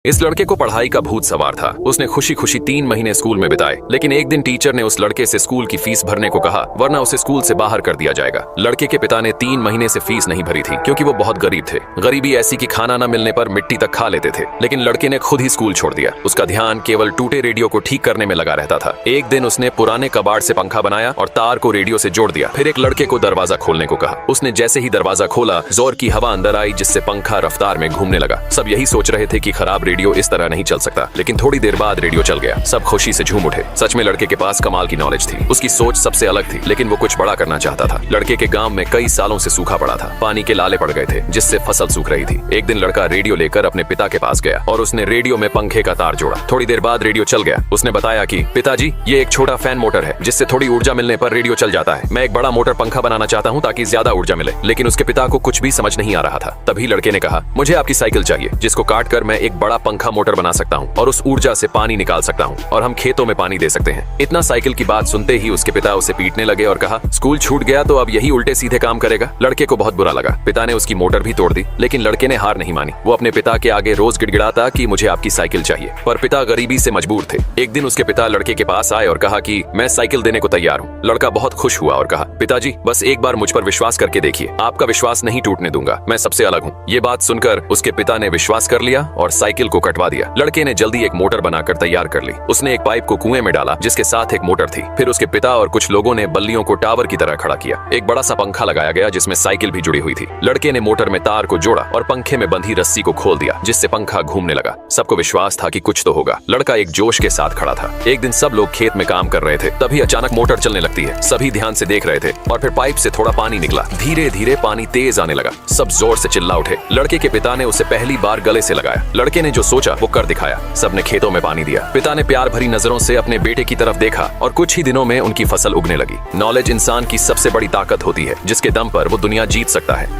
इस लड़के को पढ़ाई का भूत सवार था। उसने खुशी खुशी 3 महीने स्कूल में बिताए, लेकिन एक दिन टीचर ने उस लड़के से स्कूल की फीस भरने को कहा, वरना उसे स्कूल से बाहर कर दिया जाएगा। लड़के के पिता ने 3 महीने से फीस नहीं भरी थी, क्योंकि वो बहुत गरीब थे। गरीबी ऐसी कि खाना न मिलने पर मिट्टी तक खा लेते थे। लेकिन लड़के ने खुद ही स्कूल छोड़ दिया। उसका ध्यान केवल टूटे रेडियो को ठीक करने में लगा रहता था। एक दिन उसने पुराने कबाड़ से पंखा बनाया और तार को रेडियो से जोड़ दिया। फिर एक लड़के को दरवाजा खोलने को कहा। उसने जैसे ही दरवाजा खोला, जोर की हवा अंदर आई, जिससे पंखा रफ्तार में घूमने लगा। सब यही सोच रहे थे कि खराब रेडियो इस तरह नहीं चल सकता, लेकिन थोड़ी देर बाद रेडियो चल गया। सब खुशी से झूम उठे। सच में लड़के के पास कमाल की नॉलेज थी। उसकी सोच सबसे अलग थी, लेकिन वो कुछ बड़ा करना चाहता था। लड़के के गांव में कई सालों से सूखा पड़ा था। पानी के लाले पड़ गए थे, जिससे फसल सूख रही थी। एक दिन लड़का रेडियो लेकर अपने पिता के पास गया और उसने रेडियो में पंखे का तार जोड़ा। थोड़ी देर बाद रेडियो चल गया। उसने बताया कि पिताजी, ये एक छोटा फैन मोटर है, जिससे थोड़ी ऊर्जा मिलने पर रेडियो चल जाता है। मैं एक बड़ा मोटर पंखा बनाना चाहता हूँ ताकि ज्यादा ऊर्जा मिले। लेकिन उसके पिता को कुछ भी समझ नहीं आ रहा था। तभी लड़के ने कहा, मुझे आपकी साइकिल चाहिए, जिसको काट कर मैं एक बड़ा पंखा मोटर बना सकता हूँ और उस ऊर्जा से पानी निकाल सकता हूँ और हम खेतों में पानी दे सकते हैं। इतना साइकिल की बात सुनते ही उसके पिता उसे पीटने लगे और कहा, स्कूल छूट गया तो अब यही उल्टे सीधे काम करेगा। लड़के को बहुत बुरा लगा। पिता ने उसकी मोटर भी तोड़ दी, लेकिन लड़के ने हार नहीं मानी। वो अपने पिता के आगे रोज गिड़गिड़ाता कि मुझे आपकी साइकिल चाहिए, पर पिता गरीबी से मजबूर थे। एक दिन उसके पिता लड़के के पास आए और कहा कि मैं साइकिल देने को तैयार हूँ। लड़का बहुत खुश हुआ और कहा, पिताजी, बस एक बार मुझ पर विश्वास करके देखिए, आपका विश्वास नहीं टूटने दूंगा, मैं सबसे अलग हूँ। ये बात सुनकर उसके पिता ने विश्वास कर लिया और साइकिल को कटवा दिया। लड़के ने जल्दी एक मोटर बनाकर तैयार कर ली। उसने एक पाइप को कुएं में डाला, जिसके साथ एक मोटर थी। फिर उसके पिता और कुछ लोगों ने बल्लियों को टावर की तरह खड़ा किया। एक बड़ा सा पंखा लगाया गया, जिसमें साइकिल भी जुड़ी हुई थी। लड़के ने मोटर में तार को जोड़ा और पंखे में बंधी रस्सी को खोल दिया, जिससे पंखा घूमने लगा। सबको विश्वास था कि कुछ तो होगा। लड़का एक जोश के साथ खड़ा था। एक दिन सब लोग खेत में काम कर रहे थे, तभी अचानक मोटर चलने लगती है। सभी ध्यान से देख रहे थे और फिर पाइप से थोड़ा पानी निकला। धीरे धीरे पानी तेज आने लगा। सब जोर से चिल्ला उठे। लड़के के पिता ने उसे पहली बार गले से लगाया। लड़के ने जो सोचा वो कर दिखाया। सबने खेतों में पानी दिया। पिता ने प्यार भरी नजरों से अपने बेटे की तरफ देखा और कुछ ही दिनों में उनकी फसल उगने लगी। नॉलेज इंसान की सबसे बड़ी ताकत होती है, जिसके दम पर वो दुनिया जीत सकता है।